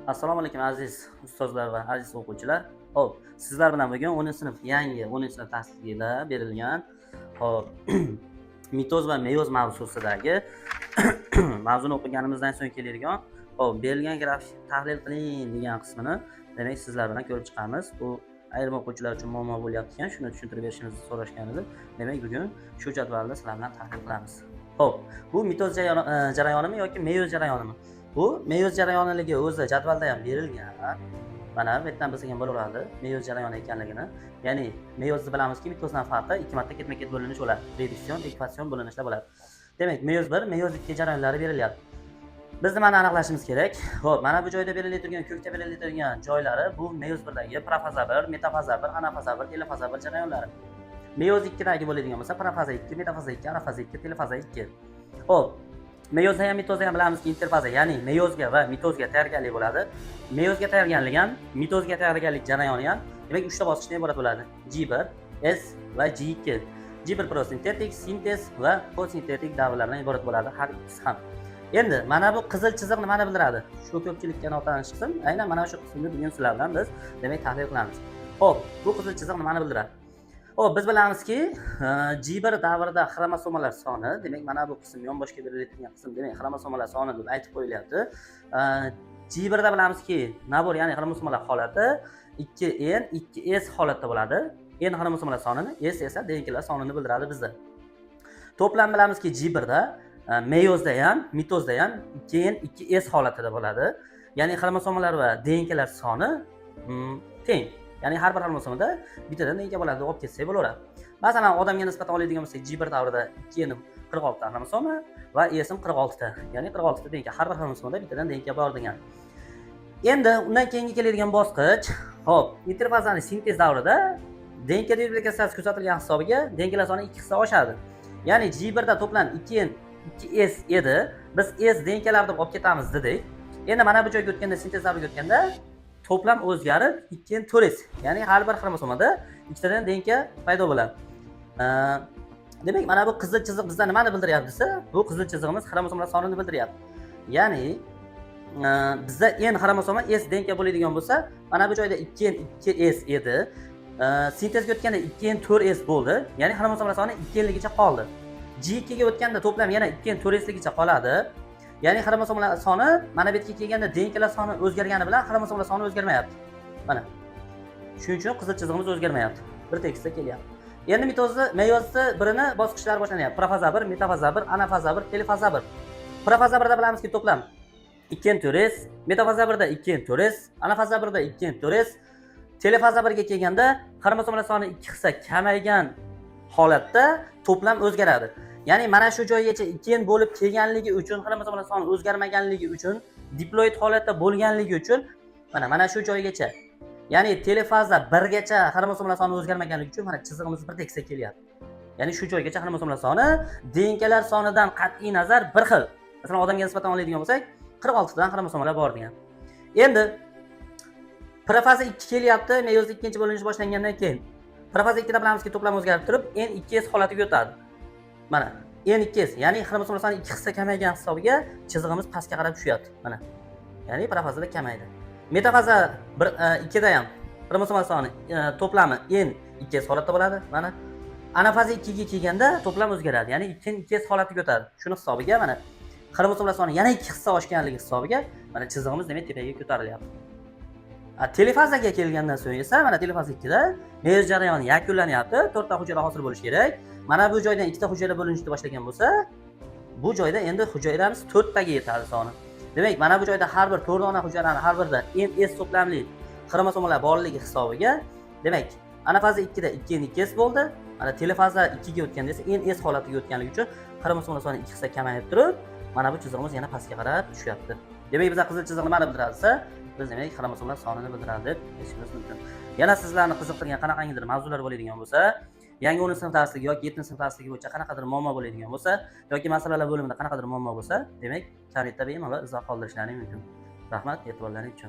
Assalomu alaykum aziz ustozlar va aziz o'quvchilar. Xo'p, sizlar bilan bugun 10-sinf yangi 10-sinf darsligida berilgan hop mitoz va meyoz mavzusidagi mavzuni o'qiganimizdan so'ng keladigan hop berilgan grafik tahlil qiling degan qismini demak sizlar bilan ko'rib chiqamiz. Bu ayrim o'quvchilar uchun muammo bo'lyapti ekan, shuni tushuntirib berishimizni so'rashgan edi. Demak bugun shu jadvalni sizlar bilan tahlil qilamiz. Xo'p, bu mitoz jarayonimi yoki meyoz jarayonimi? Bu meyoz jarayonligi o'zi jadvalda ham berilgan. Mana bu yerdan bilsak bo'laveradi meyoz jarayoni ekanligini. Ya'ni meyozni bilamizki, mitozdan farqi ikki marta ketma-ket bo'linish bo'ladi. Reduksion, dekvatsion bo'linishlar bo'ladi. Demak, meyoz 1, meyoz 2 jarayonlari berilyapti. Biz nimani aniqlashimiz kerak? Xo'p, mana bu joyda beriladigan, ko'kda beriladigan joylari bu meyoz 1dagi profaza 1, metafaza 1, anafaza 1, telofaza 1 jarayonlari. Meyoz 2dagi bo'ladigan bo'lsa profaza 2, metafaza 2, anafaza 2, telofaza 2. Xo'p, meyozda ham mitozda ham bilamizki interfaza, ya'ni meyozga va mitozga tayyorgarlik bo'ladi. Meyozga tayyorgarlik ham, mitozga tayyorgarlik jarayoni ham demak 3 ta bosqichdan iborat bo'ladi. G1, S va G2. G1 prosintetik, sintez va fotosintetik davrlardan iborat bo'ladi har ikkisi ham. Endi mana bu qizil chiziq nimani bildiradi? Shu ko'pchilikka notanish qism, aynan mana shu qismni bugun sizlar bilan biz demak tahlil qilamiz. Xo'p, bu qizil chiziq nimani bildiradi? Xo'p, biz bilamizki, G1 davrida xromosomalar soni, demak mana bu qism yonboshga beriladigan qism, demak xromosomalar soni deb aytib qo'yilyapti. G1da bilamizki, nabor, ya'ni xromosomalar holati 2N, 2S holatda bo'ladi. N xromosomalar sonini, S esa DNKlar sonini bildiradi bizda. To'plam bilamizki, G1da meyozda ham, mitozda ham 2N, 2S holatida bo'ladi. Ya'ni xromosomalar va DNKlar soni teng. Ya'ni har bir xromosomada bittadan DNK bo'ladi deb olib ketsak bo'laveradi. Masalan, odamga nisbatan oladigan bo'lsak, G1 davrida 2N 46 ta xromosoma va S 46 ta. Ya'ni 46 ta DNK har bir xromosomada bittadan DNK bor degan. Endi undan keyingi keladigan bosqich, hop, interfazani sintez davrida DNK duplikasiyasi kuzatilgan hisobiga DNKlar soni 2 hissa oshadi. Ya'ni G1 da to'plam 2N 2S edi. Biz S DNKlar deb olib ketamiz dedik. Endi mana bu joyga o'tganda, sintez davriga o'tganda to'plam o'zgarib 2N 4S, ya'ni har bir xromosomada ikkitadan DNK paydo bo'ladi. Demak, mana bu qizil chiziq bizda nimani bildiryapti desa, bu qizil chizig'imiz xromosomalar sonini bildiryapti. Ya'ni bizda N xromosoma S DNK bo'ladigan bo'lsa, mana bu joyda 2N 2S edi. Sintezga o'tganda 2N 4S bo'ldi. Ya'ni xromosomalar soni 2N ligicha qoldi. G2 ga o'tganda to'plam yana 2N 4S ligicha qoladi. Ya'ni xromosomalar soni mana bu yerga kelganda DNKlar soni o'zgargani bilan xromosomalar soni o'zgarmayapti. Mana. Shuning uchun qizil chizig'imiz o'zgarmayapti. Bir tekisda kelyapti. Endi mitozni, meyozni birini bosqichlari boshlanyapti. Profaza 1, metafaza 1, anafaza 1, telofaza 1. Profaza 1da bilamizki to'plam 2N 4S, metafaza 1da 2N 4S, anafaza 1da 2N 4S, telofaza 1 ga kelganda xromosomalar soni 2 hissa kamaygan holatda to'plam o'zgaradi. Ya'ni mana shu joygacha 2N bo'lib kelganligi uchun, xromosomalar soni o'zgarmaganligi uchun, diploid holatda bo'lganligi uchun mana shu joygacha, ya'ni telofaza 1 gacha xromosomalar soni o'zgarmaganligi uchun mana chizig'imiz bir tekisda kelyapti. Ya'ni shu joygacha xromosomalar soni DNKlar sonidan qat'iy nazar bir xil. Masalan, odamga nisbatan oladigan bo'lsak, 46 dan xromosomalar bor degan. Endi profaza 2 kelyapti, meyoz 2-chi bo'linish boshlangandan keyin. Profaza 2 da bilamizki, to'plam o'zgarib turib, N 2S holatiga o'tadi. Mana N 2S, ya'ni xromosomalar soni 2 hissa kamaygan hisobiga chizig'imiz pastga qarab tushyapti. Mana. Ya'ni profazada kamaydi. Metafaza 2 da ham xromosomalar soni to'plami N 2S holatda bo'ladi. Mana. Anafaza 2 ga kelganda to'plam o'zgaradi. Ya'ni 2N 2S holatiga o'tadi. Shuni hisobiga mana xromosomalar soni yana 2 hissa oshganligi hisobiga mana chizig'imiz demak tepaga ko'tarilyapti. Telofazaga kelgandan so'ng esa mana telofaza 2 da meyoz jarayoni yakunlanyapti. 4 ta hujayra hosil bo'lishi kerak. Mana bu joydan 2 ta hujayra bo'linishni boshlagan bo'lsa, bu joyda endi hujayramiz 4 taga yetadi soni. Demak, mana bu joyda har bir 4 dona hujayrani har birida NS to'plamli xromosomalar borligi hisobiga, demak, anafaza 2 da 2N 2S bo'ldi. Mana telofaza 2 ga o'tganda esa NS holatiga o'tganligi uchun xromosomalar soni 2 hissa kamayib turib, mana bu chizig'imiz yana pastga qarab tushyapti. Demak, bizga qizil chiziq nimani bildiradi desa, biz demak xromosomalar sonini bildiradi deb aytishimiz mumkin. Yana sizlarni qiziqtirgan qanaqangidir mavzular bo'ladigan bo'lsa, yangi 10-sinf darsligi yoki 7-sinf darsligi bo'yicha qanaqadir muammo bo'ladigan bo'lsa yoki masalalar bo'limida qanaqadir muammo bo'lsa, demak, kommentda bemalol izoh qoldirishlaring mumkin. Rahmat e'tiborlaringiz uchun.